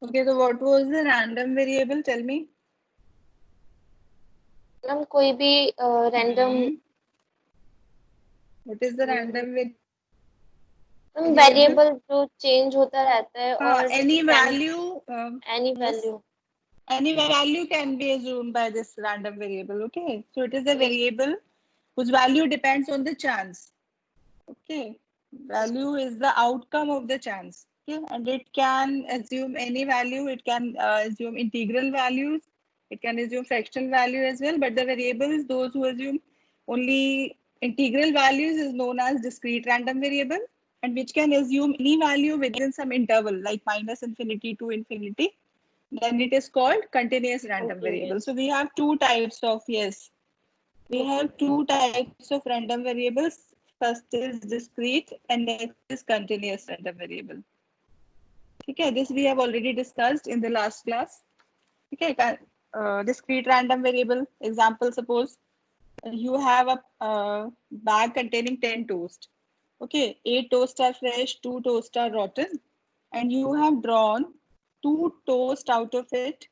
Okay, so what was the random variable? Tell me. Ma'am कोई भी random What is the random variable? Variable जो change होता रहता है और Any value. Any Yes. Value Any value can be assumed by this random variable. Okay, so it is a variable whose value depends on the chance. Okay, value is the outcome of the chance. Okay, and it can assume any value. It can assume integral values. It can assume fractional value as well. But the variables, those who assume only integral values, is known as discrete random variable, and which can assume any value within some interval, like minus infinity to infinity. Then it is called continuous random variable. So we have two types of, yes, we have two types of random variables. First is discrete and next is continuous random variable. Okay, this we have already discussed in the last class. Okay, discrete random variable example, suppose you have a bag containing 10 toast. Okay, 8 toast are fresh, 2 toast are rotten, and you have drawn 2 toast out of it.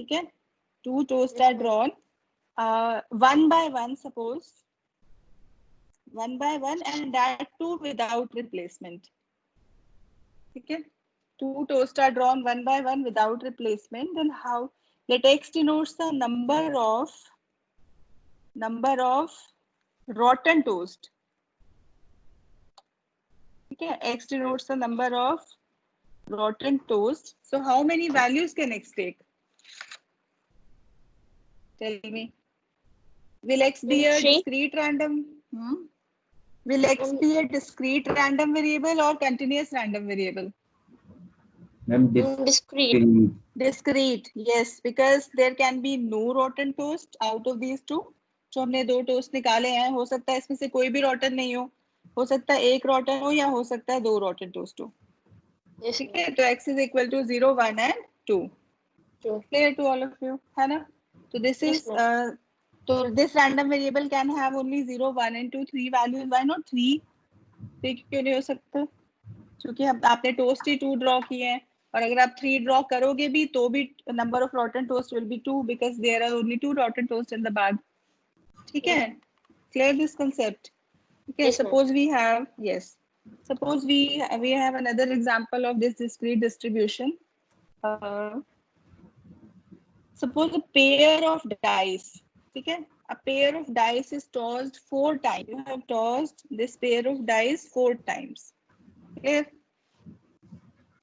Okay, 2 toast are drawn one by one, suppose. One by one, and that too without replacement. Okay, 2 toast are drawn one by one without replacement. Then how? Let X denotes the number of rotten toast. Okay, X denotes the number of rotten toast. So how many values can X take? Tell me. Will X be a discrete random? Will X be a discrete random variable or continuous random variable? discrete. Discrete, yes, because there can be no rotten toast out of these two. जो हमने 2 toast निकाले हैं, हो सकता है इसमें से कोई भी rotten नहीं हो सकता है 1 rotten हो या हो सकता है 2 rotten toast हो. ठीक है, तो x is equal to 0, 1 and 2. Clear to all of you, है ना? So this is so this random variable can have only 0, 1 and 2, 3 values. Why not 3? क्यों नहीं हो सकता? क्योंकि आपने टोस्ट ही 2 ड्रॉ किए हैं, और अगर आप 3 ड्रॉ करोगे भी तो भी number of rotten toast will be 2 because there are only 2 rotten toast in the bag. ठीक है, clear this concept? Okay, suppose we have, yes, suppose we have another example of this discrete distribution. Suppose a pair of dice. ठीक है, a pair of dice is tossed 4 times. You have tossed this pair of dice 4 times. Clear?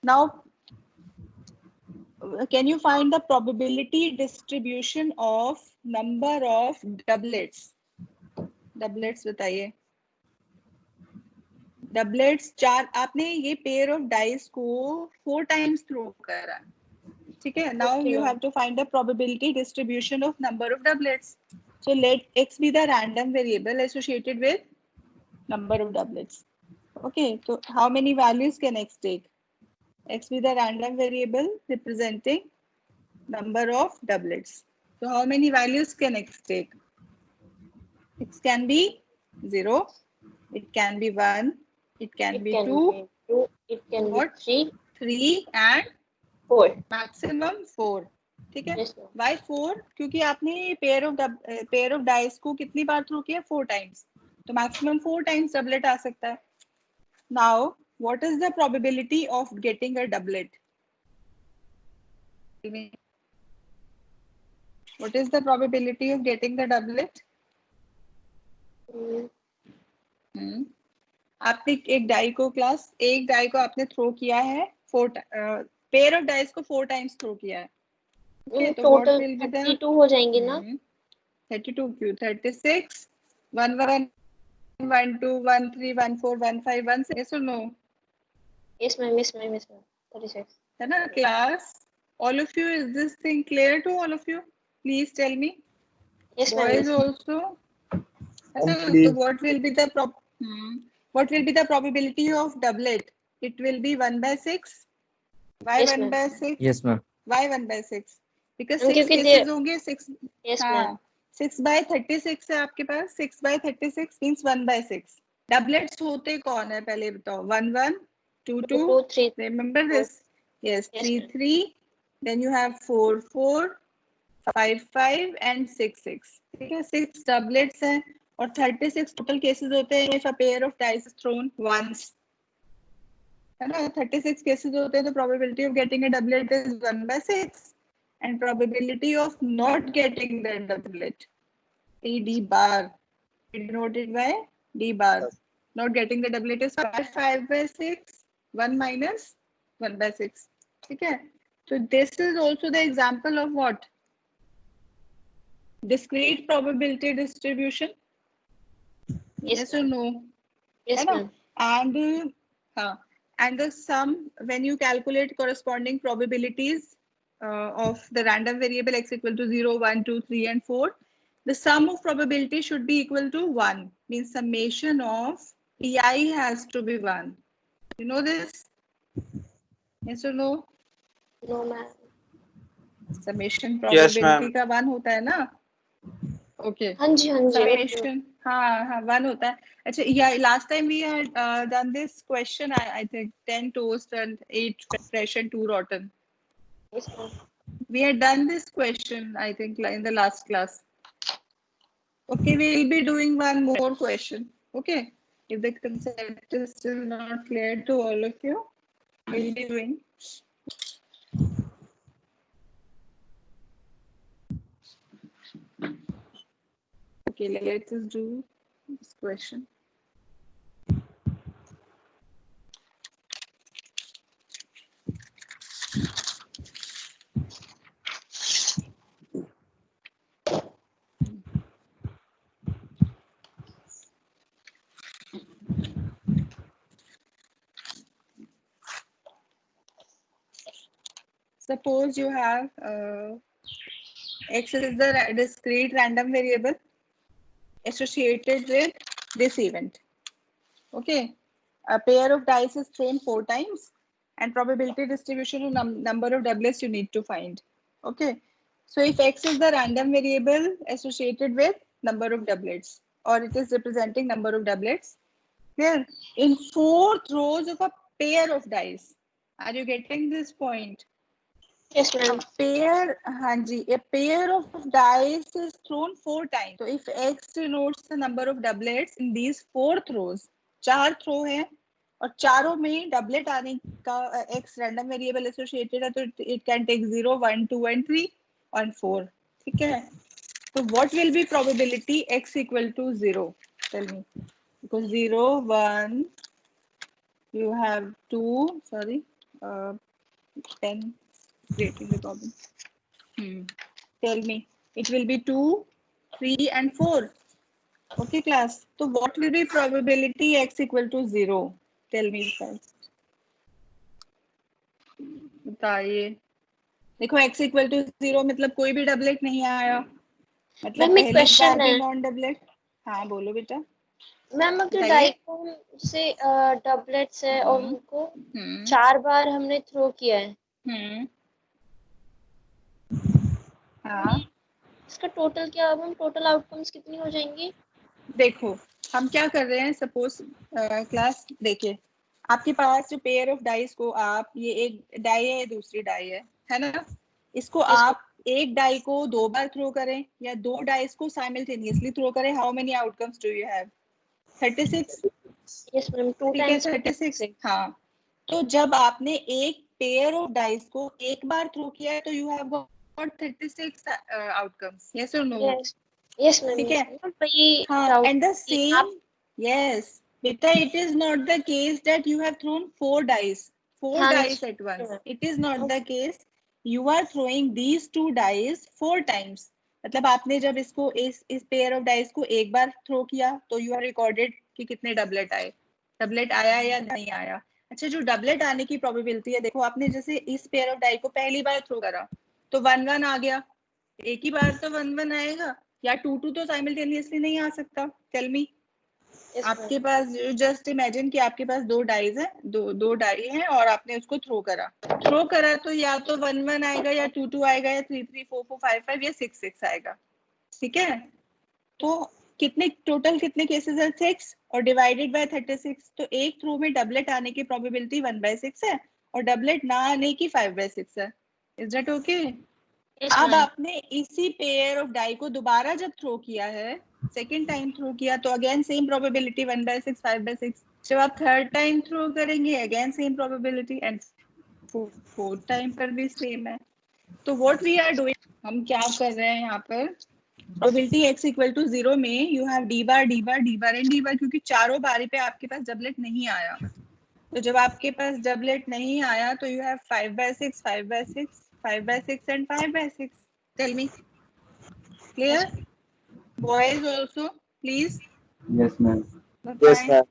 Now, can you find the probability distribution of number of doublets? Doublets बताइए. Doublets 4, आपने ये pair of dice को 4 times throw करा. ठीक है, now you have to find the probability distribution of number of doublets. So let X be the random variable associated with number of doublets. Okay, so how many values can X take? X be the random variable representing number of doublets. So how many values can X take? X can be 0, it can be 1, it can be 2, it can be 3 and 4. Maximum 4. ठीक है? Why 4? क्योंकि आपने pair of dice को कितनी बार throw किया? 4 times. तो maximum 4 times doublet आ सकता है. Now, what is the probability of getting a doublet? What is the probability of getting the doublet? आपने एक डाई को आपने थ्रो किया है 4 पेयर ऑफ डाइस को 4 टाइम्स थ्रो किया है. Okay, तो what will be the 32 हो जाएंगे ना? 32 क्यों? 36 1 1 1 2 1 3 1 4 1 5 1 6. Yes or no? Yes ma'am, yes ma'am, yes ma'am. 36 है ना class? All of you, is this thing clear to all of you? Please tell me. Yes ma'am. Boys also. So what will be the probability of doublet? It will be 1 by 6. Why yes, 1 by 6? Yes ma'am. Why 1 by 6? Because 6 cases होंगे. 6. Yes ma'am. 6 by 36 है आपके पास. 6 by 36 means 1 by 6. Doublets होते कौन है पहले बताओ? 1 1 2 2 3. Remember this. Yes, Yes, 3, ma'am. 3. Then you have 4, 4, 5, 5 and 6, 6. ठीक है, 6 doublets हैं और 36 total cases होते हैं if a pair of dice is thrown once. है ना, 36 cases होते हैं तो probability of getting a doublet is 1/6 and probability of not getting the doublet, D bar, denoted by D bar. Not getting the doublet is 5/6, 1 minus 1/6. ठीक है, so this is also the example of what? Discrete probability distribution. Yes or no? Yes, है ना? ma'am. And and the sum when you calculate corresponding probabilities of the random variable x equal to 0, 1, 2, 3 and 4, the sum of probability should be equal to 1. Means summation of pi has to be 1. You know this? Yes or no? No, ma'am. Summation Yes, probability ma'am. का 1 होता है ना? Okay. हाँ जी, हाँ जी. Summation, हाँ 1 होता है. अच्छा, yeah, last time we had done this question. I think 10 toast and 8 fresh and 2 rotten. Yes, ma'am. We had done this question, I think, in the last class. Okay, we will be doing one more question. Okay, if the concept is still not clear to all of you, we'll be doing. Okay, let's just do this question. Suppose you have x is the discrete random variable associated with this event. Okay, a pair of dice is thrown 4 times and probability distribution of number of doublets you need to find. Okay, so if x is the random variable associated with number of doublets, or it is representing number of doublets, there in 4 throws of a pair of dice. Are you getting this point? Yes, ma'am. A pair of dice is thrown 4 times. So if x denotes the number of doublets in these 4 throws, 4 throw है और चारों में doublet आने का x random variable associated है तो it can take 0, 1, 2 and 3 and 4. ठीक है, so what will be probability x equal to 0? Tell me. Because 0, 1, you have 2, sorry, 10. Creating the problem. Tell me. It will be 2, 3 and 4. Okay, class. So what will be probability x equal to 0? Tell me first. बताइए. देखो x equal to 0 मतलब कोई भी doublet नहीं आया. मतलब ma'am, एक पहली question बार भी है. Non doublet. हाँ बोलो बेटा. मैम, अगर बताइए. डाइकोन से डबलेट्स है और उनको 4 बार हमने थ्रो किया है, हाँ, इसका टोटल क्या, मैम टोटल आउटकम्स कितनी हो जाएंगी? देखो हम क्या कर रहे हैं. सपोज क्लास देखिए, आपके पास जो पेयर ऑफ डाइस को आप, ये एक डाई है, दूसरी डाई है ना, इसको Yes, आप एक डाई को 2 बार थ्रो करें या 2 डाइस को साइमल्टेनियसली थ्रो करें. How many outcomes do you have? 36. yes ma'am, 2 ठीक है, times 36. हाँ, तो जब आपने एक पेयर ऑफ डाइस को एक बार थ्रो किया है तो you have got 36 outcomes. Yes और नो? yes, yes मैम, ठीक yes है. मैम. वही हाँ, डाउट and the कि same, आप, yes, beta, it is not the case that you have thrown 4 dice हाँ dice at once. जी, It is not the case. You are throwing these 2 dice 4 times. मतलब आपने जब इसको इस पेयर ऑफ डाइस को एक बार थ्रो किया तो यू आर रिकॉर्डेड कि कितने डबलेट आए. डबलेट आया या नहीं आया. अच्छा, जो डबलेट आने की प्रोबेबिलिटी है, देखो आपने जैसे इस पेयर ऑफ डाई को पहली बार थ्रो करा तो 1, 1 आ गया. एक ही बार तो 1, 1 आएगा या 2, 2 तो साइमल्टेनियसली नहीं आ सकता. Tell me. yes आपके मैम, पास जस्ट इमेजिन कि आपके पास 2 डाइज है, दो डाई है और आपने उसको थ्रो करा तो या तो 1, 1 आएगा या 2, 2 आएगा या 3, 3, 4, 4, 5, 5 या 6, 6 आएगा. ठीक है, तो कितने टोटल कितने केसेस है? 6 और डिवाइडेड बाय 36. तो एक थ्रो में डबलेट आने की प्रोबेबिलिटी 1/6 है और डबलेट ना आने की 5/6 है। Is that okay? Yes, अब ma'am. आपने इसी पेयर ऑफ डाई को दोबारा जब थ्रो किया है, सेकेंड टाइम थ्रो किया, तो अगेन सेम प्रोबेबिलिटी 1/6 5/6। जब आप थर्ड टाइम थ्रो करेंगे again same probability, and fourth time पर भी सेम है। तो व्हाट वी आर डूइंग, हम क्या कर रहे हैं यहाँ पर, प्रोबेबिलिटी x इक्वल टू 0 में you have d bar d bar d bar and d बार, क्योंकि चारों बारी पे आपके पास डबलेट नहीं आया। तो जब आपके पास डबलेट नहीं आया तो you have 5/6 5/6 5/6 and 5/6. Tell me. Clear? Boys also, please. Yes, ma'am. Yes, ma'am.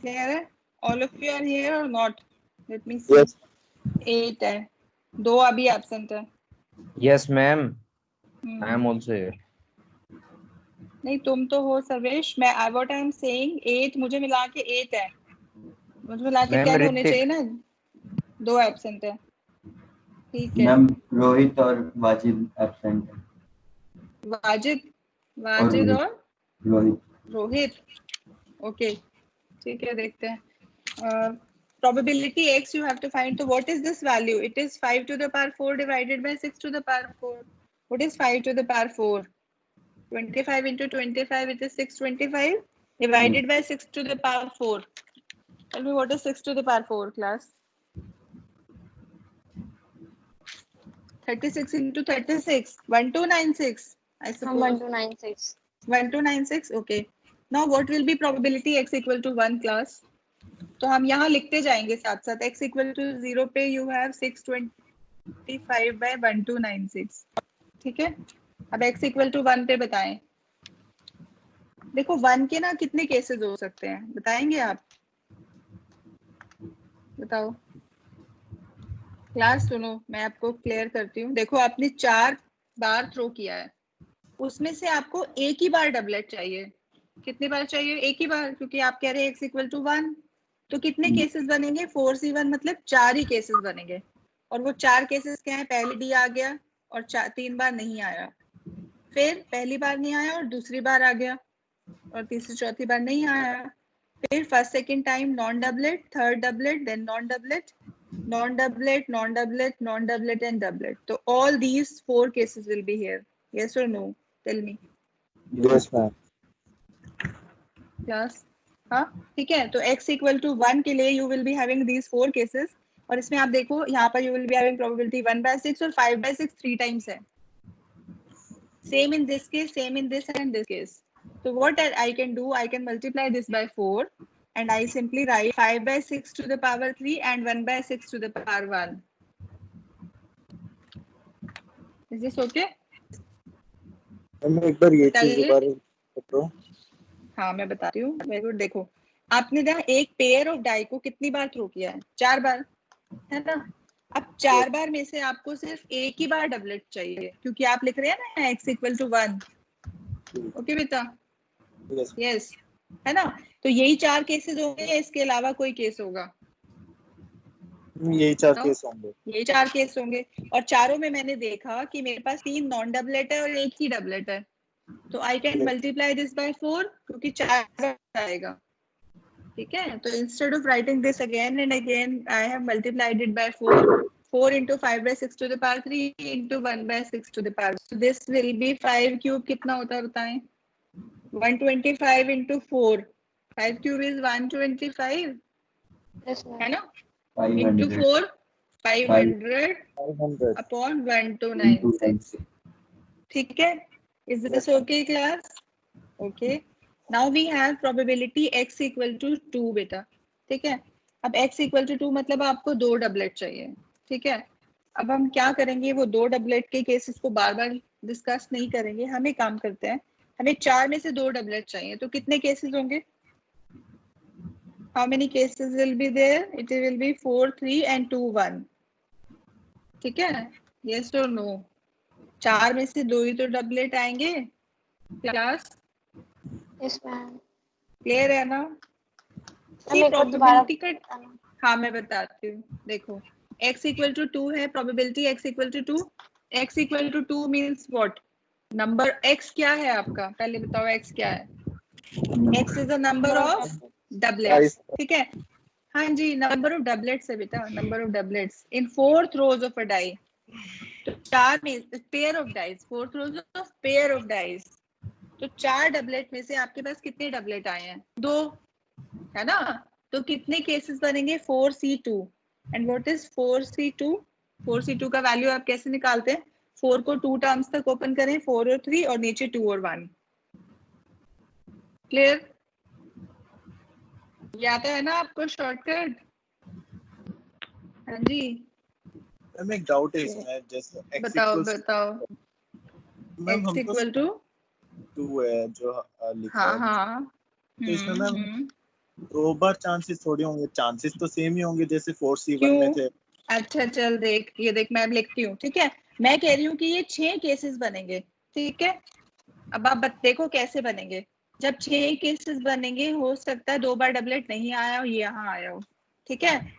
Clear? All of you are here or not? Let me see. Yes. 8 है, 2 अभी absent है। Yes, ma'am. I am also here. नहीं, तुम तो हो सर्वेश। मैं what I am saying 8 मुझे मिला के 8 है, मुझे मिला के Ma'am, 10 होने Ritik. चाहिए ना, 2 absent है। ठीक है। मैम रोहित और वाजिब एब्सेंट है। वाजिद वाजिद और रोहित। रोहित, ओके ठीक है, देखते हैं। Probability x you have to find. So what is this value? It is 5 to the power 4 divided by 6 to the power 4. What is 5 to the power 4? 25 into 25, it is 625 divided by 6 to the power 4. Tell me what is 6 to the power 4, class? 36 into 36, 1296, I suppose. 1296. 1296, okay. Now what will be probability x equal to 1, class? तो हम यहाँ लिखते जाएंगे साथ साथ। x equal to 0 पे you have 625 bye 1296, ठीक है। अब x इक्वल टू 1 पे बताएं। देखो 1 के ना कितने केसेस हो सकते हैं, बताएंगे आप? बताओ क्लास, सुनो मैं आपको क्लियर करती हूँ। देखो आपने 4 बार थ्रो किया है, उसमें से आपको एक ही बार डबलेट चाहिए। कितनी बार चाहिए? एक ही बार, क्योंकि आप कह रहे हैं x इक्वल टू 1। तो कितने केसेस बनेंगे? 4c1, मतलब 4 ही केसेस बनेंगे। और वो 4 केसेस क्या है? पहले डी आ गया और 3 बार नहीं आया, फिर पहली बार नहीं आया और दूसरी बार आ गया, और तीसरी चौथी बार नहीं आया, फिर first second time non doublet, third doublet, then non doublet, non doublet, non doublet, non doublet and doublet. तो all these 4 cases will be here. Yes और no? Tell me. Yes ma'am. Class, हाँ ठीक है। तो x equal to 1 के लिए you will be having these 4 cases, और इसमें आप देखो यहाँ पर you will be having probability 1/6 और 5/6 3 टाइम्स है। Same in this case, same in this and this case. तो what I can do, I can multiply this by 4 and I simply write 5/6 to the power 3 and 1/6 to the power 1. Is this okay? एक बार ये चीज दोबारा बताओ। हाँ मैं बताती हूँ। Very good. देखो आपने ना एक पेयर ऑफ डाई को कितनी बार थ्रो किया है? 4 बार, है ना। अब 4 बार में से आपको सिर्फ एक ही बार डबलेट चाहिए, क्योंकि आप लिख रहे हैं ना x इक्वल टू 1। ओके बेटा? यस, है ना। तो यही 4 केसेस होंगे या इसके अलावा कोई केस होगा? यही 4 केस होंगे। यही 4 केस होंगे, और चारों में मैंने देखा कि मेरे पास 3 नॉन डबलेट है और एक ही डबलेट है। तो आई कैन मल्टीप्लाई दिस बाय 4, क्योंकि 4 आएगा, ठीक है। तो instead of writing this again and again, I have multiplied it by 4 into 5/6 to the power 3 into 1/6 to the power। So this will be 5 cube कितना होता है बताएं? 125 into 4, 5 cube is 125, Yes, ma'am. है ना। 500 into 4, 500 upon 1296, ठीक है। Is this okay class? Okay. Now we have probability x equal to 2 बेटा, ठीक है। अब x equal to 2 मतलब आपको 2 डबलेट चाहिए, ठीक है। अब हम क्या करेंगे, वो 2 डबलेट के केसेस को बार बार डिस्कस नहीं करेंगे। हम एक काम करते हैं, हमें 4 में से 2 डबलेट चाहिए, तो कितने केसेस होंगे? How many cases will be there? It will be 4, 3 and 2, 1, ठीक है। Yes or no? 4 में से 2 ही तो डबलेट आएंगे क्लास। Yes, ma'am. क्लियर है ना? एक बार दोबारा प्रोबेबिलिटी का, हाँ मैं बताती हूँ। देखो x इक्वल टू 2 है, probability x equal to 2। x equal to 2 means what? Number x क्या है आपका? पहले बताओ x क्या है? x is the number of doublets, ठीक है। हाँ जी, नंबर ऑफ डबलेट्स है बेटा, number of doublets in 4th rows of a die. तो 4 में pair of dice, 4th rows of pair of dice. तो 4 डबलेट में से आपके पास कितने डबलेट आए हैं? 2, है ना? तो कितने केसेस बनेंगे? 4C2. And what is 4C2? 4C2 का वैल्यू आप कैसे निकालते हैं? 4 को 2 टर्म्स तक ओपन करें, 4 और 3, और नीचे 2 और 1. क्लियर? ये आता है ना आपको शॉर्टकट? हाँ जी, मैम एक डाउट है इसमें, जैसे x बताओ equals बताओ. मैम x हमको इक्वल टू 2 है जो लिखा हाँ है, हाँ. तो इसमें मैम 2 बार चांसेस थोड़ी होंगे, चांसेस तो सेम ही होंगे जैसे 4C1 में थे. अच्छा चल देख, ये देख मैं अब लिखती हूँ, ठीक है? मैं कह रही हूँ कि ये 6 केसेस बनेंगे, ठीक है? अब आप देखो कैसे बनेंगे. जब 6 केसेस बनेंगे, हो सकता है 2 बार डबलेट नहीं आया हो, ये यहाँ आया हो, ठीक है?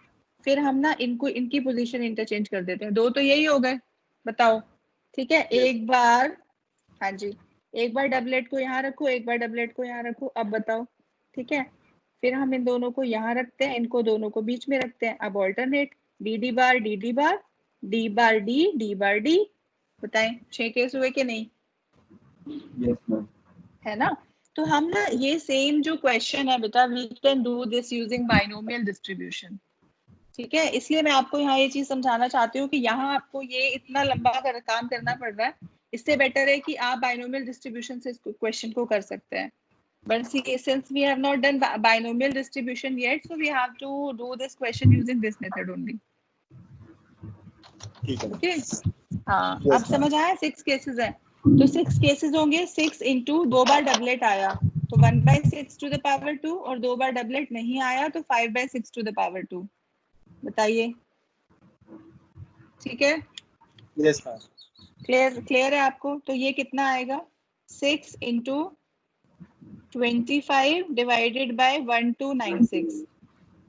फिर हम ना इनको, इनकी पोजीशन इंटरचेंज कर देते हैं. 2 तो यही हो गए, बताओ, ठीक है? एक बार, हाँ जी, एक बार डबलेट को यहाँ रखो, एक बार डबलेट को यहाँ रखो. अब बताओ, ठीक है? फिर हम इन दोनों को यहाँ रखते हैं, इनको दोनों को बीच में रखते हैं. अब ऑल्टरनेट डी बार डी बार, डी बार डी बार डी. बताएं 6 केस हुए कि नहीं? Yes, ma'am. है ना? तो हम ना ये सेम जो क्वेश्चन है बेटा, we can do this using binomial distribution, ठीक है? इसलिए मैं आपको यहाँ ये चीज समझाना चाहती हूँ कि यहाँ आपको ये इतना लंबा काम करना पड़ रहा है. इससे बेटर है कि आप बाइनोमियल डिस्ट्रीब्यूशन से इस क्वेश्चन को कर सकते हैं. But see, since we have not done binomial distribution yet, so we have to do this question using this method only. ठीक है. Okay? हाँ, Yes, अब समझ आया? 6 केसेस हैं, तो 6 केसेस होंगे. 6 into 2 बार डबलेट आया तो 1/6 to the power 2, और 2 बार डबलेट नहीं आया तो 5/6 to the power 2. बताइए, ठीक है? Yes ma'am. क्लियर है आपको? तो ये कितना आएगा? 6 into 25 divided by 1296.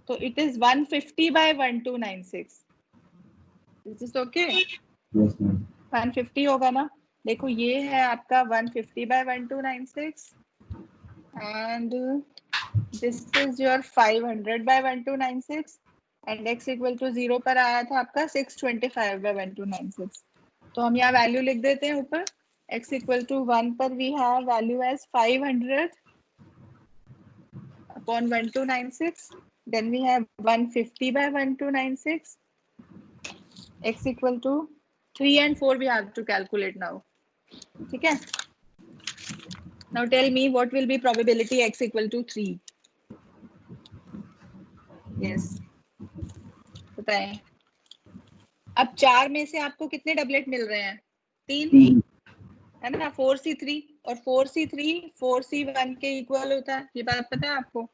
So it is 150 by 1296. Is this okay? Yes, ma'am. 150 होगा ना? देखो ये है आपका 150 by 1296 and this is your 500 by 1296 and x equal to 0 पर आया था आपका 625 by 1296. तो हम यहाँ वैल्यू लिख देते हैं ऊपर. x equal to 1 पर we have value as 500 upon 1296. Then we have 150 by 1296. X equal to 3 and 4 we have to calculate now. Okay. Now tell me what will be probability x equal to 3. Yes. बताएं. अब 4 में से आपको कितने doublet मिल रहे हैं? 3, है ना? 4C3 और 4C3 4C1 के इक्वल होता है. ये बात पता है आपको?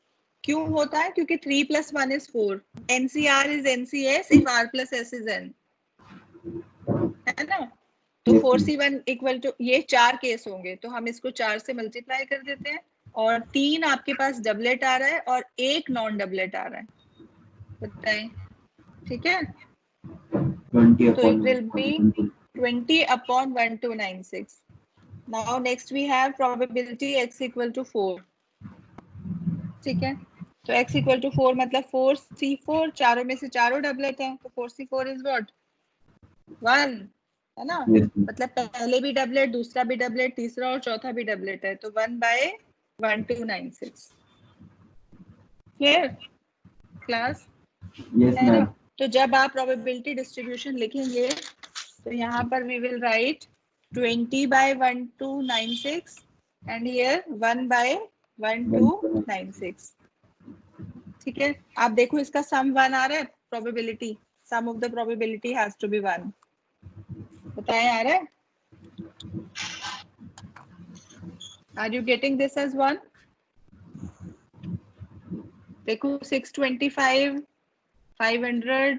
क्यों होता है? क्योंकि 3 + 1 is 4. NCR is NCS if R + S is N. है ना? तो 4C1 इक्वल टू, ये 4 केस होंगे तो हम इसको 4 से मल्टीप्लाई कर देते हैं और 3 आपके पास डबलेट आ रहा है और 1 नॉन डबलेट आ रहा है. बताएं, ठीक है? 20 So it upon will be 20 upon 1296. Now next we have probability x equal to 4. ठीक है? तो x equal to 4 मतलब 4C4, चारों में से चारों डबलेट हैं तो 4C4 is what? 1, है ना? Yes, ma'am. मतलब पहले भी डबलेट, दूसरा भी डबलेट, तीसरा और चौथा भी डबलेट है तो 1/1296. Clear class? Yes, है ना? ma'am. तो जब आप प्रोबेबिलिटी डिस्ट्रीब्यूशन लिखेंगे तो यहाँ पर we will write 20/1296 and here 1/1296. ठीक है? आप देखो इसका सम 1 आ रहा है. Probability, sum of the probability has to be 1. बताएं आ रहा है? Are you getting this as 1? देखो 625, 500,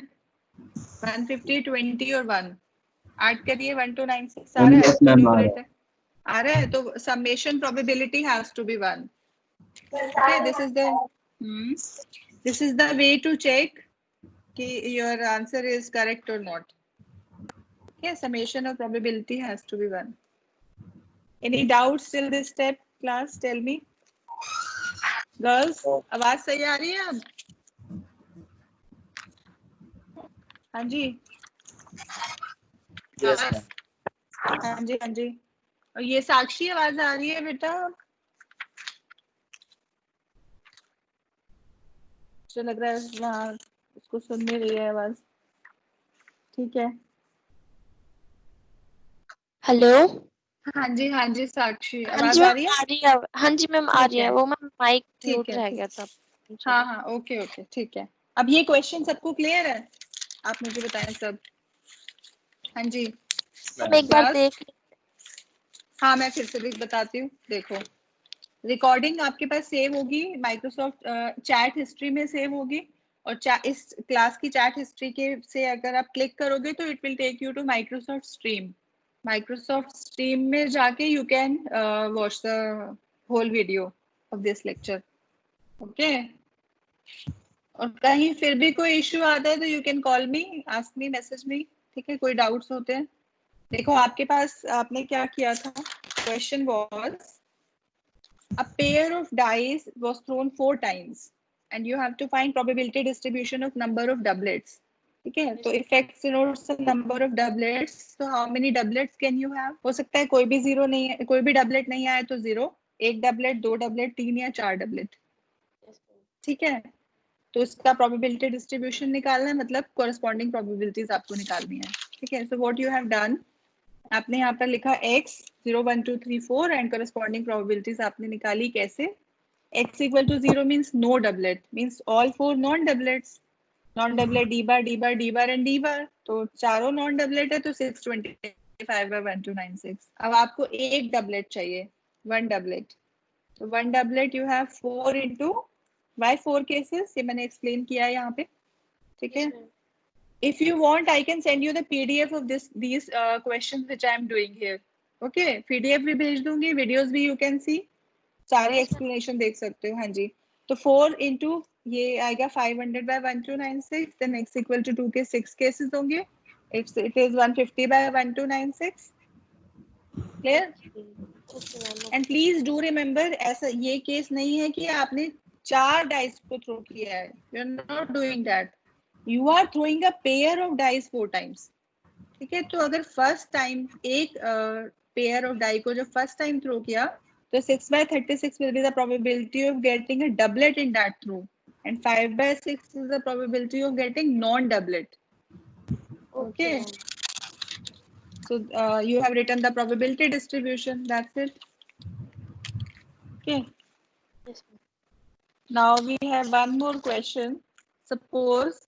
150, 20 और 1 ऐड करिए 1296 आ रहा है. Yes, ma'am, न्यूमरेटर आ रहा है तो summation probability has to be 1. Okay, this is the way to check कि your answer is correct or not. Okay, summation of probability has to be 1. Any doubts till this step, class? Tell me. Girls, आवाज सही आ रही है अब? हाँ जी yes ma'am. हाँ जी हाँ जी। और ये साक्षी आवाज आ रही है बेटा? मुझे लग रहा है वहाँ उसको सुन नहीं रही है आवाज। ठीक है। हेलो। हाँ जी साक्षी हाँ आवाज जी आ मैम रही है? आ रही है। हाँ जी मैम आ ठीक रही है, है वो मैम माइक ठीक म्यूट है रह ठीक। गया था। हाँ हाँ ओके ओके ठीक है। अब ये क्वेश्चन सबको क्लियर है? आप मुझे बताएं सब। हाँ जी मैम एक बार क्लास। देख हाँ मैं फिर से भी बताती हूँ। देखो रिकॉर्डिंग आपके पास सेव होगी माइक्रोसॉफ्ट चैट हिस्ट्री में सेव होगी। और इस क्लास की चैट हिस्ट्री के से अगर आप क्लिक करोगे तो it will take you to Microsoft Stream. Microsoft Stream में जाके you can watch the whole video of this lecture. Okay. और कहीं फिर भी कोई इश्यू आता है तो you can call me, ask me, message me. ठीक है, कोई डाउट्स होते हैं। देखो आपके पास आपने क्या किया था। Question was a pair of dice was thrown 4 times and you have to find probability distribution of number of doublets. ठीक है, तो effects denotes the number of doublets. So how many doublets can you have? हो सकता है कोई भी zero नहीं है, कोई भी डबलेट नहीं आया तो जीरो, एक डबलेट, दो डबलेट, तीन या चार डबलेट। ठीक है, तो इसका probability distribution निकालना है, मतलब corresponding probabilities आपको निकालनी है। ठीक है, so what you have done, आपने यहाँ पर लिखा x 0 1 2 3 4 एंड corresponding probabilities आपने निकाली। कैसे? x equal to 0 means no doublet, means all 4 non doublets, non doublet d bar d bar d bar and d bar, तो चारों नॉन डबलेट है तो 625 by 1296। अब आपको एक डबलेट चाहिए, वन डबलेट। तो one doublet you have 4 into by 4 cases, ये मैंने एक्सप्लेन किया है यहाँ पे। ठीक है, if you want I can send you the PDF of these questions which I am doing here. Okay, PDF भी भेज दूंगी, videos भी you can see, सारे explanation देख सकते हो। हाँ जी, तो 4 into ये आएगा 500 by 1296, then x equal to 2 के 6 cases होंगे, it is 150 by 1296। clear? And please do remember, ऐसा ये केस नहीं है कि आपने 4 डाइस को थ्रो किया है, you are not doing that, you are throwing a pair of dice 4 times। ठीक है, तो अगर फर्स्ट टाइम एक पेयर ऑफ डाई को जब फर्स्ट टाइम थ्रो किया तो 6 by 36 will be the probability of getting a doublet in that throw and 5 by 6 is the probability of getting non doublet. Okay, so you have written the probability distribution, that's it. Okay, now we have one more question. Suppose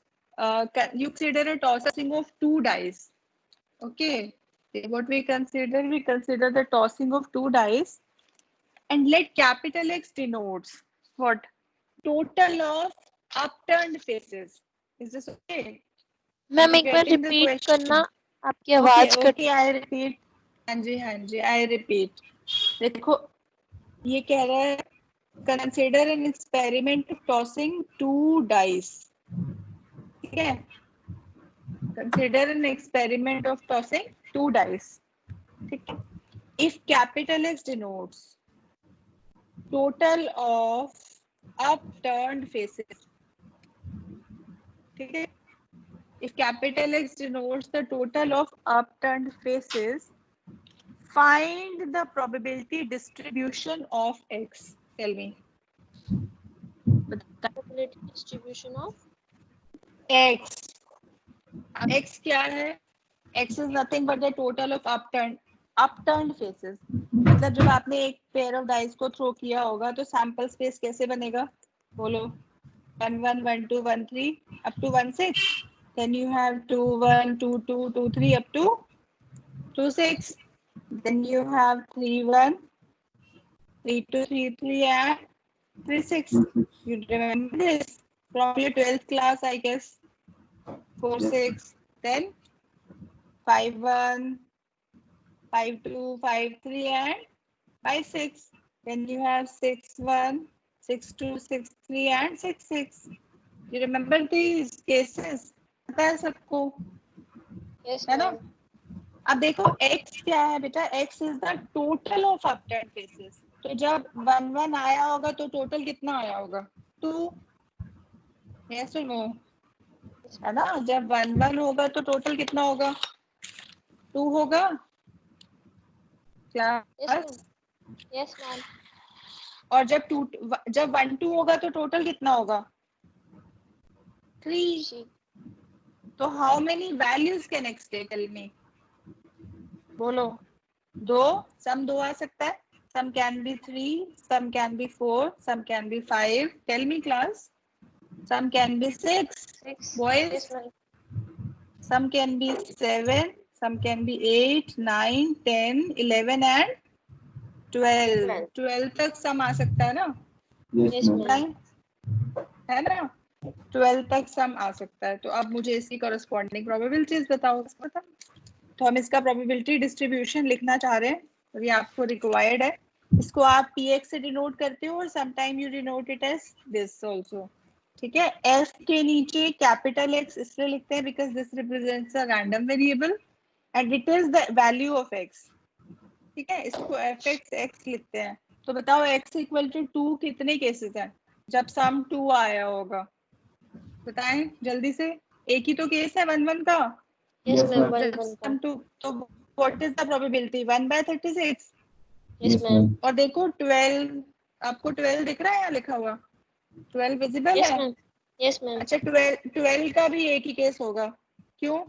you consider a tossing of 2 dice. Okay, what we consider the tossing of 2 dice and let capital X denotes what? Total of upturned faces. Is this okay? Ma'am You एक बार getting the repeat question? करना, आपकी आवाज cut. Okay, I repeat. हाँ जी I repeat. देखो ये कह रहा है consider an experiment of tossing 2 dice. ठीक है, consider an experiment of tossing 2 dice. ठीक है, if capital X denotes total of upturned faces. ठीक है, if capital X denotes the total of upturned faces, find the probability distribution of X. Tell me. Probability distribution of X. X क्या है? X is nothing but the total of upturned faces. मतलब जब आपने एक pair of dice को throw किया होगा तो सैंपल स्पेस कैसे बनेगा? बोलो। 1 1 1 2 1 3 up to 1 6. Then you have 2 1 2 2 2 3 up to 2 6. Then you have 3 1 3 2 3 3 and 3 6. You remember this from your 12th class, I guess. 4 6. Then 5 1 5 2 5 3 and 5 6. Then you have 6 1 6 2 6 3 and 6 6. You remember these cases? पता है सबको? yes है ना? ma'am. अब देखो x क्या है बेटा? x is the total of upturned faces. तो जब 1 1 आया होगा तो टोटल कितना आया होगा? 2. Yes or no? है ना। जब 1 1 होगा तो टोटल कितना होगा? 2 होगा क्लास। Yes ma'am. और जब 1 2 होगा तो टोटल कितना होगा? 3। तो how many values can x take? Tell me, बोलो। 2, सम 2 आ सकता है, some can be 3, some can be 4, some can be 5. Tell me class. Some can be 6 boys, yes ma'am. some can be 7, some can be 8, 9, 10, 11 and 12. 12 तक सम आ सकता है ना? Yes, ma'am. Right? है ना? 12 तक सम आ सकता है। तो अब मुझे इसकी कॉरेस्पॉन्डिंग प्रोबेबिलिटीज बताओ। तो हम इसका प्रोबेबिलिटी डिस्ट्रीब्यूशन लिखना चाह रहे हैं और ये आपको रिक्वायर्ड है। इसको आप px से डिनोट करते हो और sometime you denote it as this also. ठीक है, f के नीचे कैपिटल x इसलिए लिखते हैं because this represents a random variable and it is the value of x। ठीक है, इसको fx लिखते हैं। तो बताओ x इक्वल टू 2 कितने केसेस हैं जब सम 2 आया होगा? बताएं जल्दी से। एक ही तो केस है 1 1 का। Yes Yes, ma'am. ma'am. sum 2, तो what is the probability? 1/36। Yes ma'am. और देखो 12, आपको 12 दिख रहा है यहाँ लिखा हुआ? 12 विजिबल यस है? मैम। Yes ma'am. अच्छा 12 का भी एक ही केस होगा। क्यों?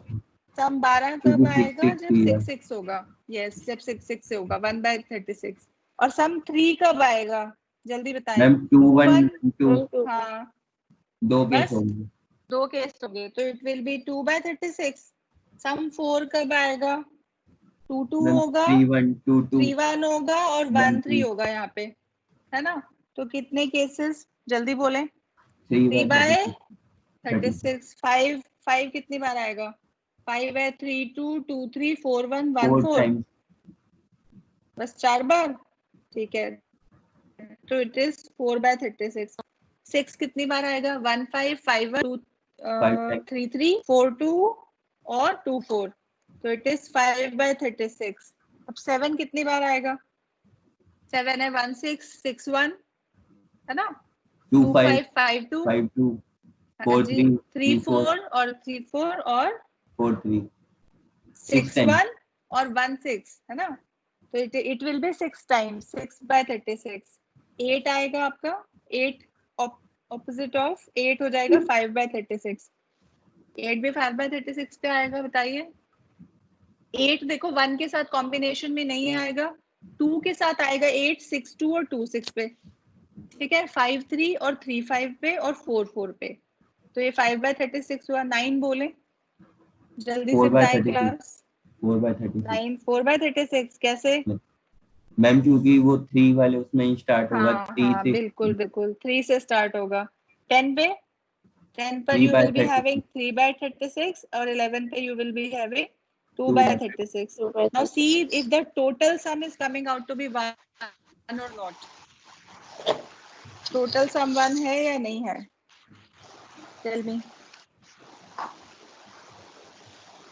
सम 12 कब क्योंकि आएगा? 6 जब 6 6 होगा। यस, जब 6 6 से होगा 1/36। और सम 3 कब आएगा? जल्दी बताएं। मैम 2 1 2 हाँ, 2 केस बस होंगे। 2 केस हो गए तो इट विल बी 2/36। सम 4 कब आएगा? 2 2 मैम होगा, 3 1 2 2 3 1 होगा और 1 1 3 3 होगा यहाँ पे, है ना। तो कितने केसेस? जल्दी बोलें। 3 3 बाय बाय 36 36। 5 5 कितनी बार आएगा? 5 बाय 3 2 2 3 4 1 1 4 4, टाइम्स। बस 4 बार। ठीक है, तो इट इज 4/36। 6 कितनी बार आएगा? 1 5 5 1 2 3 3 4 2 और 2 4, तो इट इज 5/36। अब 7 कितनी बार आएगा? 7 है 1 6 6 1, है ना। 2 2 5 5 5 2, 5 2 हाँ 4 जी, 3 3 3 4 4 और 3 4 और 4 3 6 6 टाइम्स। 1 और 1 6, है ना। तो इट विल बी 6 टाइम्स 6/36। 8 आएगा आपका। 8 ऑपोजिट ऑफ 8 हो जाएगा 5/36। 8 भी 5/36 पे आएगा, बताइए। 8 देखो 1 के साथ कॉम्बिनेशन में नहीं आएगा, 2 के साथ आएगा। 8 6 2 और 2 6 पे, ठीक है। 5 3 और 3 5 पे और 4 4 पे, तो ये 5/36 हुआ। 9 बोले, जल्दी से 4 बाय बताएं 36 क्लास। 4 बाय 36 9 4/36 कैसे? मैम क्योंकि वो 3 वाले उसमें ही स्टार्ट होगा। हाँ 3 हाँ, से बिल्कुल बिल्कुल 3 से स्टार्ट होगा। 10 पे, 10 पर 3 you by will be 36 having 3/36 और 11 पे you will be having 2 by 2/36। Now see if the total sum is coming out to be 1 or not. Total sum 1 है या नहीं है? Tell me.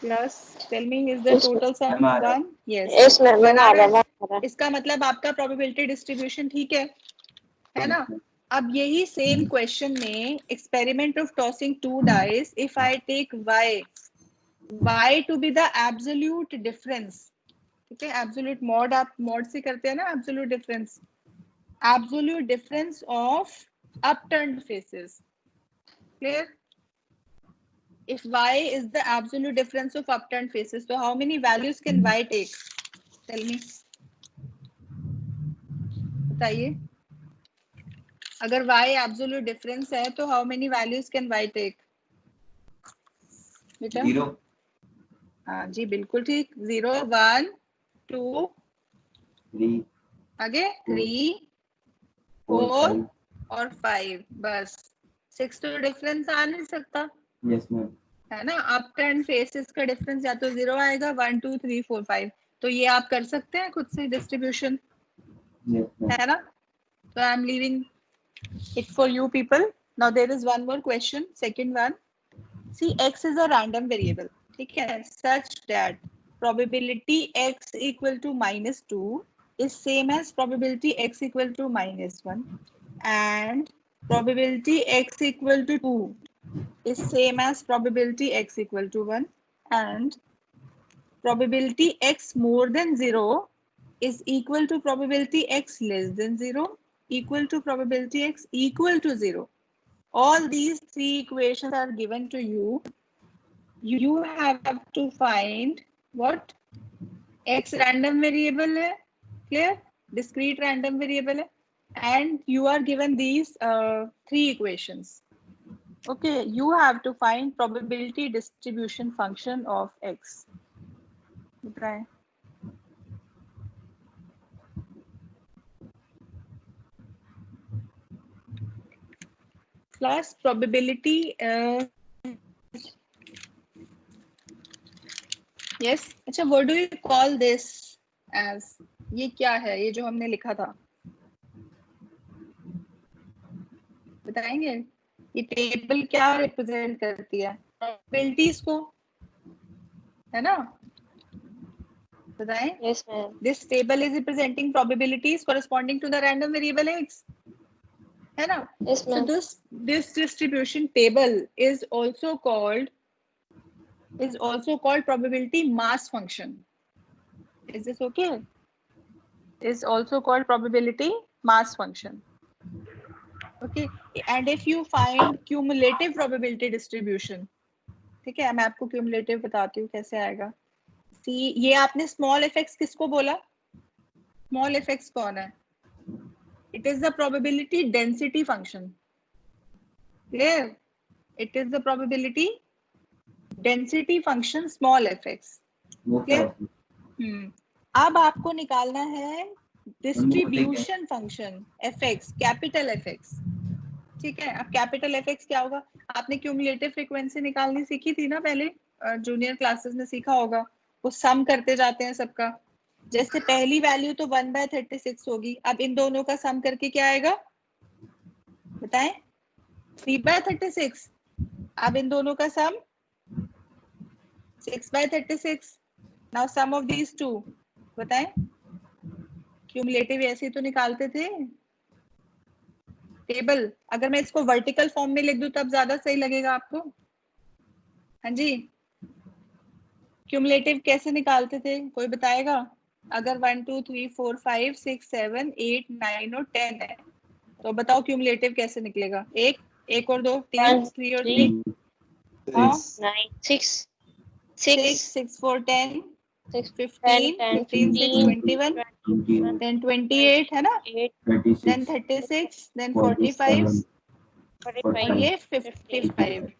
Plus, tell me, is the total sum ma'am आ रहा है। 1? Yes. Yes ma'am. One आ आ रहा रहा है। है। इसका मतलब आपका प्रोबेबिलिटी डिस्ट्रीब्यूशन ठीक है ना। अब यही सेम क्वेश्चन में experiment of tossing 2 dice, if I take y to be the absolute difference, ठीक है। एब्सोल्यूट मॉड आप मॉड से करते हैं ना, absolute difference of upturned faces. Clear? If y is the absolute difference of upturned faces, so how many values can y take? Tell me. बताइए। अगर y absolute difference है तो how many values can y take? बेटा 0 हाँ जी, बिल्कुल ठीक। 0 1 2 3 आगे 3 4 4 5 और 5, बस 6 तो डिफरेंस आ नहीं सकता, यस मैम। है ना। अपटर्न्ड फेसेस का डिफरेंस या तो 0 आएगा, 1 2 3 4 5। तो ये आप कर सकते हैं खुद से डिस्ट्रीब्यूशन, यस मैम। है ना। So I'm leaving it for you people. Now there is one more question. Second one. See, x is a random variable. ठीक है, such that probability x equal to -2 is same as probability x equal to -1 and probability x equal to 2 is same as probability x equal to 1 and probability x more than 0 is equal to probability x less than 0 equal to probability x equal to 0. All these three equations are given to you. You have to find what? X random variable है, clear? Discrete random variable है, and you are given these three equations. Okay, you have to find probability distribution function of x. Try. Class probability. Yes. अच्छा, what do you call this as? ये क्या है? ये जो हमने लिखा था, बताएंगे? ये टेबल क्या रिप्रेजेंट करती है? प्रोबेबिलिटीज को, है ना? बताएं? Yes, ma'am. This table is representing probabilities corresponding to the random variable x, है ना? Yes, So ma'am. this distribution table is also called probability mass function. Is this okay? Is also called probability mass function. Okay, and if you find cumulative probability distribution, ठीक है, मैं आपको cumulative बताती हूँ कैसे आएगा. See, ये आपने small fx किसको बोला? Small fx कौन है? It is the probability density function. Clear? It is the probability density function small fx. Clear? अब आपको निकालना है distribution function fx, capital fx. ठीक है, अब कैपिटल fx क्या होगा? आपने क्यूमुलेटिव फ्रीक्वेंसी निकालनी सीखी थी ना पहले, जूनियर क्लासेस में सीखा होगा. वो सम करते जाते हैं सबका. जैसे पहली वैल्यू तो 1/36 होगी. अब इन दोनों का सम करके क्या आएगा? बताएं. 3/36. अब इन दोनों का sum 6/36. Now sum of these two. बताएं. क्यूमुलेटिव ऐसे तो निकालते थे टेबल. अगर मैं इसको वर्टिकल फॉर्म में लिख दूं तब ज्यादा सही लगेगा आपको. हाँ जी, क्यूमुलेटिव कैसे निकालते थे कोई बताएगा? अगर 1 2 3 4 5 6 7 8 9 और 10 है तो बताओ क्यूमुलेटिव कैसे निकलेगा? एक और 2 3 3 और 3 9 6 6 4 10 15 15 6 21 then 28 है ना, 8 then 36 then 45 और ये 55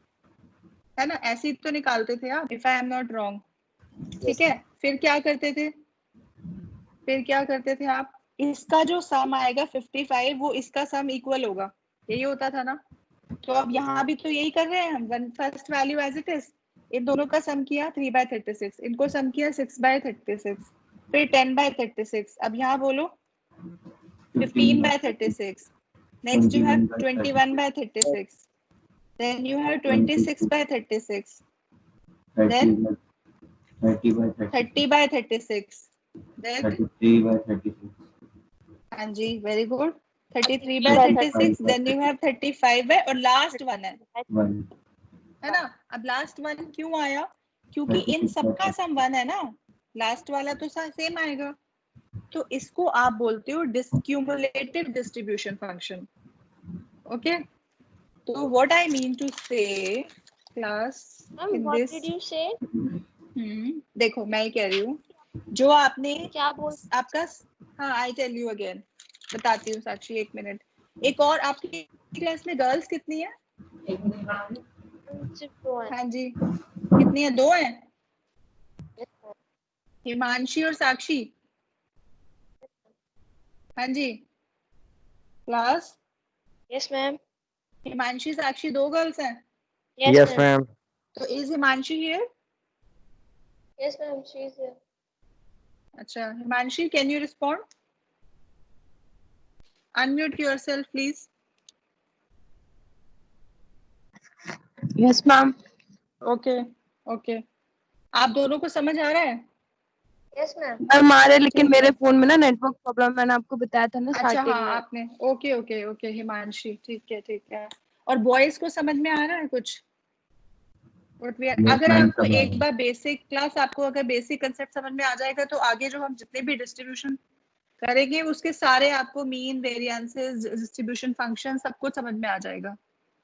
है ना. ऐसे ही तो निकालते थे आप, if I am not wrong. ठीक है, फिर क्या करते थे आप? इसका जो सम आएगा 55 वो इसका सम इक्वल होगा. यही होता था ना. तो अब यहाँ भी तो यही कर रहे हैं हम. One first value as it is. इन दोनों का सम किया 3/36, इनको सम किया 6/36, फिर 10/36. अब यहाँ बोलो 15/36. Next you have 21/36. Then you have 26/36. Then 30/36. Then 33/36. हाँ जी, very good. 33/36. Then you have 35 और लास्ट वन है ना. अब लास्ट वन क्यों आया? क्योंकि इन सबका सम 1 है ना. लास्ट वाला तो सेम आएगा. तो इसको आप बोलते हो cumulative distribution function. Okay. So what I mean to say, class, in what this, did you say? देखो मैं कह रही हूँ जो आपने क्या बोल आपका. हाँ, I tell you again. बताती हूँ साक्षी, 1 मिनट. एक और आपकी क्लास में गर्ल्स कितनी है? सिर्फ 2 हाँ जी, कितनी है? 2 हैं. हिमांशी और साक्षी. हाँ जी क्लास. Yes, ma'am. हिमांशी साक्षी 2 गर्ल्स हैं. Yes, ma'am. तो is Himanshi here? Yes, ma'am. She is here. अच्छा, Himanshi, can you respond? Unmute yourself, please. Yes, ma'am. Okay. आप दोनों को समझ आ रहा है? Yes, ma'am. हमारे लेकिन मेरे फोन में ना नेटवर्क प्रॉब्लम, मैंने आपको बताया था ना अच्छा, स्टार्टिंग हाँ में. आपने. ओके हिमांशी, ठीक है. और बॉयज को समझ में आ रहा है कुछ? अगर आपको एक बार बेसिक क्लास, आपको अगर बेसिक कंसेप्ट समझ में आ जाएगा तो आगे जो हम जितने भी डिस्ट्रीब्यूशन करेंगे उसके सारे आपको मीन, वेरिएंसेस, डिस्ट्रीब्यूशन फंक्शन सब कुछ समझ में आ जाएगा।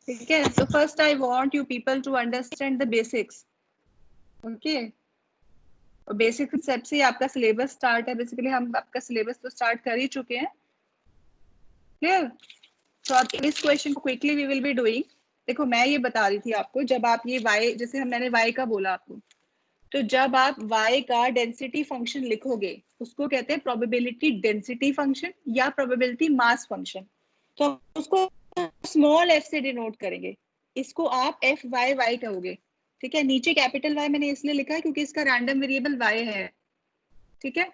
ठीक है, तो first I want you people to understand the basics. Okay, और बेसिक कंसेप्ट से आपका सिलेबस स्टार्ट है। बेसिकली हम आपका सिलेबस तो स्टार्ट कर ही चुके हैं। क्लियर? तो अब इस क्वेश्चन को quickly we will be doing. देखो मैं ये बता रही थी आपको, जब आप ये y, जैसे मैंने y का बोला आपको, तो जब आप y का डेंसिटी फंक्शन लिखोगे उसको कहते हैं प्रोबेबिलिटी डेंसिटी फंक्शन या प्रोबेबिलिटी मास फंक्शन। तो उसको स्मॉल f से डिनोट करेंगे, इसको आप FYY कहोगे। ठीक है, नीचे कैपिटल Y मैंने इसलिए लिखा है क्योंकि इसका रैंडम वेरिएबल y है। ठीक है,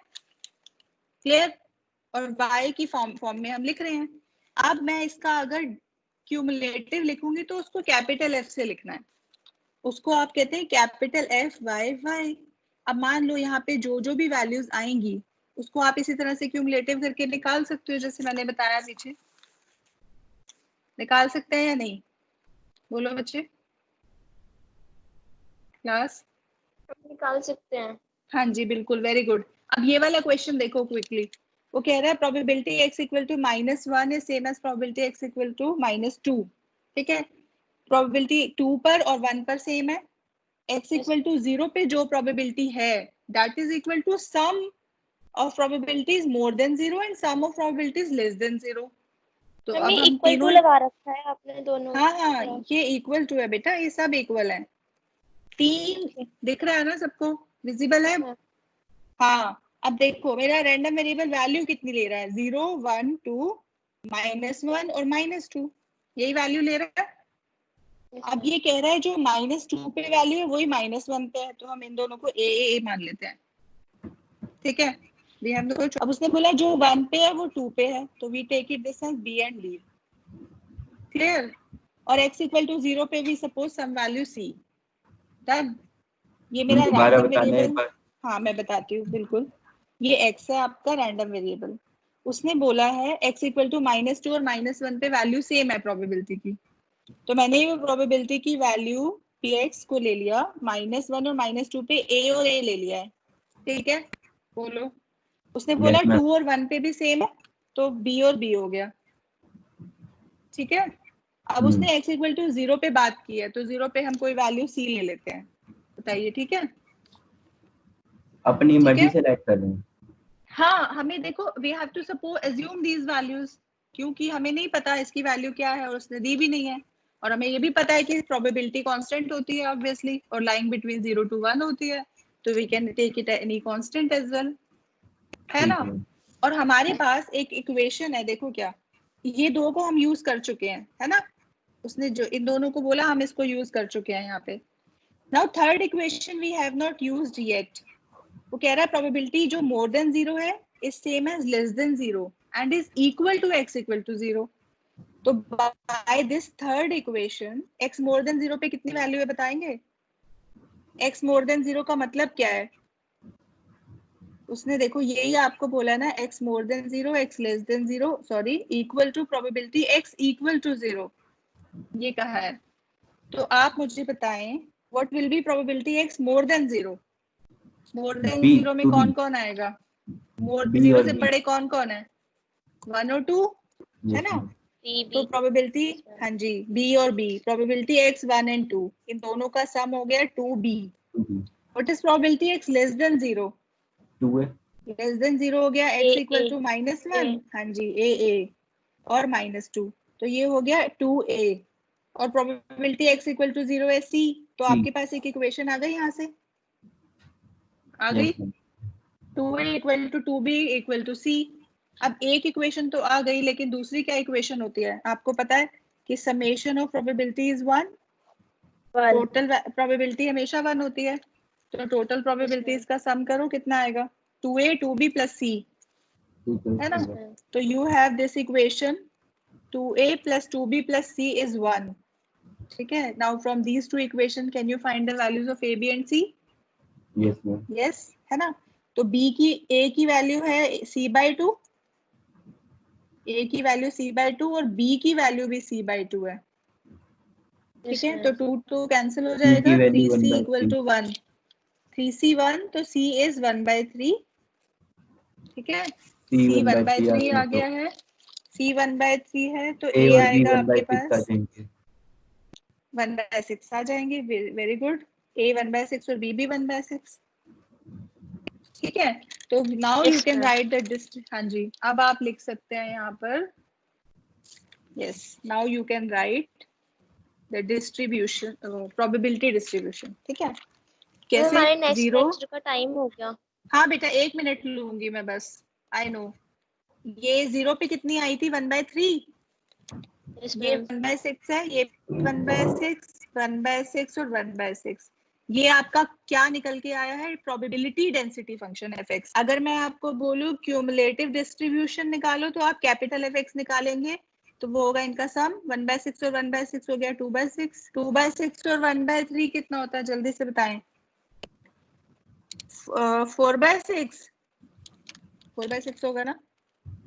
क्लियर? और y की फॉर्म में हम लिख रहे हैं। अब मैं इसका अगर क्यूमुलेटिव लिखूंगी तो उसको कैपिटल F से लिखना है, उसको आप कहते हैं कैपिटल FYY। अब मान लो यहाँ पे जो जो भी वैल्यूज आएंगी उसको आप इसी तरह से क्यूमुलेटिव करके निकाल सकते हो, जैसे मैंने बताया पीछे। निकाल सकते हैं या नहीं? बोलो बच्चे, क्लास। निकाल सकते हैं। हाँ जी, बिल्कुल, वेरी गुड। अब ये वाला क्वेश्चन देखो क्विकली। वो कह रहा है probability x equal to -1 is same as probability x equal to -2। ठीक है, प्रोबेबिलिटी 2 पर और 1 पर सेम है। x इक्वल टू 0 पे जो प्रोबेबिलिटी है that is equal to sum of probabilities more than 0 and sum of probabilities less than 0। तो अब हम इक्वल टू तीनों लगा रखा है आपने दोनों। हाँ, ये इक्वल टू है बेटा, ये सब इक्वल है। 3 दिख रहा है ना सबको, विजिबल है? हाँ, अब देखो मेरा रैंडम वेरिएबल वैल्यू कितनी ले रहा है, 0, 1, 2, -1 और -2, यही वैल्यू ले रहा है। अब ये कह रहा है जो -2 पे वैल्यू है वही -1 पे है, तो हम इन दोनों को ए मान लेते हैं। ठीक है, अब उसने बोला जो 1 पे है वो 2 पे है, तो we take it this as b and leave. Clear? और x इक्वल टू 0 पे भी suppose some value c। Done. ये मेरा रैंडम वेरिएबल, हाँ मैं बताती हूँ, बिल्कुल। ये x है आपका रैंडम वेरिएबल। उसने बोला है x इक्वल टू -2 और -1 पे वैल्यू सेम है प्रोबेबिलिटी की, तो मैंने वो प्रोबेबिलिटी की वैल्यू px को ले लिया, -1 और -2 पे a और a ले लिया है। ठीक है, बोलो। उसने बोला 2 और 1 पे भी सेम है, तो b और b हो गया। ठीक है, अब उसने x इक्वल टू 0 पे बात की है, तो 0 पे हम कोई वैल्यू c ले लेते हैं। बताइए, ठीक है? अपनी मर्जी से सेलेक्ट कर रहे हैं। हाँ, हमें देखो we have to suppose assume these values, क्योंकि हमें नहीं पता इसकी वैल्यू क्या है और उसने दी भी नहीं है, और हमें ये भी पता है कि प्रोबेबिलिटी कांस्टेंट होती है ऑब्वियसली, और लाइंग बिटवीन 0 to 1 होती है, तो we can take it any constant as well, है ना? और हमारे पास एक इक्वेशन है, देखो क्या, ये दो को हम यूज कर चुके हैं, है ना? उसने जो इन दोनों को बोला हम इसको यूज कर चुके हैं यहाँ पे। Now third equation we have not used yet. वो कह रहा है प्रोबेबिलिटी जो मोर देन 0 है is same as less than 0 and is equal to x equal to 0। तो by this third equation x more than 0 पे कितनी वैल्यू है बताएंगे? x मोर देन 0 का मतलब क्या है? उसने देखो यही आपको बोला ना, x more than 0, x less than 0, sorry, equal to probability x equal to 0, ये कहा है। तो आप मुझे बताएं what will be probability x more than 0? More than 0 में कौन कौन आएगा? मोर 0 से बड़े कौन कौन है? 1 और 2, है ना? तो प्रोबेबिलिटी, हाँ जी, b और b, प्रोबेबिलिटी x 1 एंड 2, इन दोनों का सम हो गया 2b। What is probability x less than 0? 2 है। लेस देन 0 हो गया x इक्वल टू -1, हाँ जी, a और -2, तो ये हो गया 2a। और प्रोबेबिलिटी x इक्वल टू 0 है c, तो आपके पास एक इक्वेशन आ गई, यहाँ से आ गई, 2a equal to 2b equal to c। अब एक इक्वेशन तो आ गई, लेकिन दूसरी क्या इक्वेशन होती है? आपको पता है कि summation of probability is 1, total probability हमेशा 1 होती है, तो टोटल प्रोबेबिलिटीज का सम करो कितना आएगा? 2a 2b प्लस c, है ना? तो you have this equation 2a plus 2b plus c is 1। ठीक है, now from these two equation can you find the values of a b and c? Yes ma'am. Yes, है ना? तो b की a की वैल्यू है c/2, a की value c/2 और b की वैल्यू भी c/2 है। ठीक है, तो ma'am. 2 2 कैंसिल हो C जाएगा, की value 3c 1/3 equal to 1, 3c 1, तो c इज 1/3, ठीक है, C c 1/3 आ 1/3 आ गया तो गया है, c 1/3 है, तो A a और B आएगा आपके 1/6 आ पास जाएंगे। 1/6 आ जाएंगे, वेरी गुड, a 1/6 और b भी 1/6, ठीक है। तो now Yes, you can ma'am. Right the distribution, हाँ जी, अब आप लिख सकते हैं यहाँ पर, yes, now you can write the distribution, probability distribution, ठीक है, कैसे, हमारे नेक्स्ट 0, लेक्चर का टाइम हो गया. हाँ बेटा 1 मिनट लूंगी मैं बस, आई नो, ये 0 पे कितनी आई थी, 1/3, Yes, ये ma'am. 1/6 है, ये 1/6, 1/6 और 1/6, ये आपका क्या निकल के आया है, प्रोबेबिलिटी डेंसिटी फंक्शन fx। अगर मैं आपको बोलूं क्यूमुलेटिव डिस्ट्रीब्यूशन निकालो तो आप कैपिटल fx निकालेंगे, तो वो होगा इनका सम, 1/6 और 1/6 हो गया 2/6, 2/6 और 1/3 कितना होता है, जल्दी से बताएं, 4/6, 4/6 होगा ना,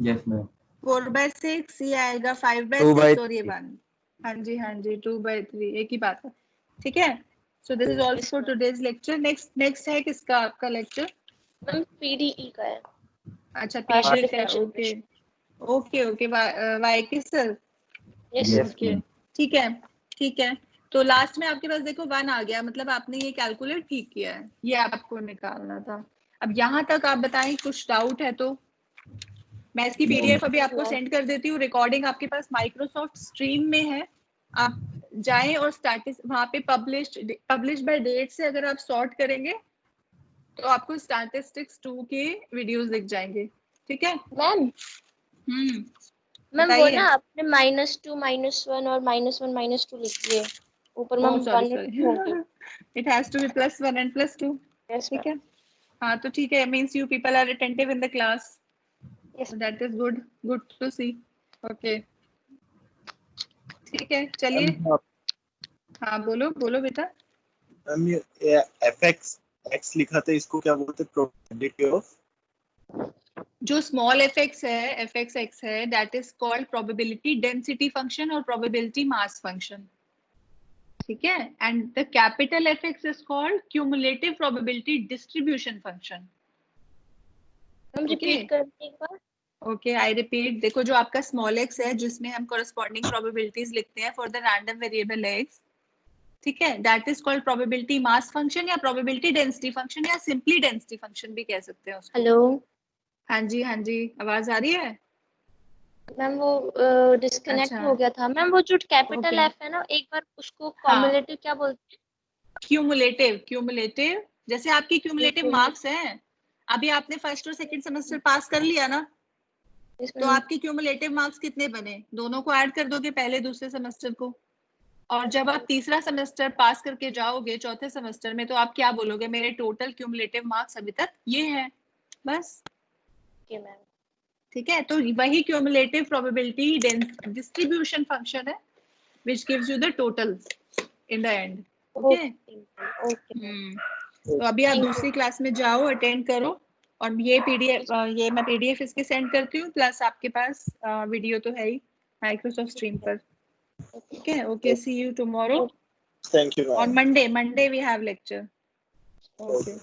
यस मैम। 4/6, ये आएगा 5/6 और ये 2/3 1, हाँ जी 2/3, एक ही बात है, ठीक है। So this is all Yes, for ma'am. Today's lecture. Next है किसका आपका लेक्चर, Ma'am, PDE का है. अच्छा Partial पीडीएफ है, differential ओके equation. ओके वाई के sir, Yes, Yes, sir. Okay ma'am. ठीक है, तो लास्ट में आपके पास देखो 1 आ गया, मतलब आपने ये कैलकुलेट ठीक किया है, ये आपको निकालना था। अब यहाँ तक आप बताएं, कुछ डाउट है तो मैं इसकी No, पीडीएफ ma'am. अभी आपको सेंड कर देती हूँ, रिकॉर्डिंग आपके पास माइक्रोसॉफ्ट स्ट्रीम में है, आप जाएं और स्टैटिस वहां पे पब्लिश बाय डेट से अगर आप सॉर्ट करेंगे तो आपको स्टैटिस्टिक्स 2 के वीडियोस दिख जाएंगे, ठीक है। Ma'am, मैम वो बताइए, ना आपने -2 -1 और -1 -2 लिख दिए ऊपर, ओह मैम सॉरी 1 और 2 होंगे. It has to be +1 and +2, Yes, ठीक ma'am. है, हाँ तो ठीक है, means you people are attentive in the class, Yes. That is good to see, okay ठीक है, चलिए, हाँ बोलो बेटा। मैम ये fx x लिखा था, इसको क्या बोलते हैं, प्रोबेबिलिटी ऑफ, जो स्मॉल fx है, fx है, that is called probability density function और प्रोबेबिलिटी मास फंक्शन, ठीक है, and the capital fx is called cumulative probability distribution function, ma'am repeat कर दीजिए एक बार. ओके आई रिपीट, देखो जो आपका स्मॉल x है जिसमें हम कॉरेस्पॉन्डिंग प्रोबेबिलिटीज लिखते हैं for the random variable x, ठीक है, that is called probability mass function या प्रोबेबिलिटी डेंसिटी फंक्शन या सिंपली डेंसिटी फंक्शन भी कह सकते हैं उसको। हेलो हाँ जी आवाज आ रही है, मैम, वो डिस्कनेक्ट अच्छा हो गया था. मैम वो जो कैपिटल ओके, F है ना, एक बार उसको हाँ कॉम्युलेटिव क्या बोलते क्यूमुलेटिव, जैसे आपकी क्यूमुलेटिव हैं? मार्क्स हैं, अभी आपने फर्स्ट और सेकंड सेमेस्टर पास कर लिया ना, तो आपके क्यूमुलेटिव मार्क्स कितने बने, दोनों को ऐड कर दोगे पहले दूसरे सेमेस्टर को, और जब आप तीसरा सेमेस्टर पास करके जाओगे चौथे सेमेस्टर में, तो आप क्या बोलोगे, मेरे टोटल क्यूमुलेटिव मार्क्स अभी तक ये हैं, बस, ओके मैम. ठीक है। तो वही क्यूमुलेटिव प्रोबेबिलिटी डिस्ट्रीब्यूशन फंक्शन है which gives you the total in the end, okay? Okay ma'am. तो अभी आप Thank you. दूसरी क्लास में जाओ, अटेंड करो, और ये पीडीएफ, ये मैं पीडीएफ इसके सेंड करती हूँ, प्लस आपके पास वीडियो तो है ही माइक्रोसॉफ्ट स्ट्रीम पर, okay see you tomorrow, thank you on ma'am. Monday we have lecture, okay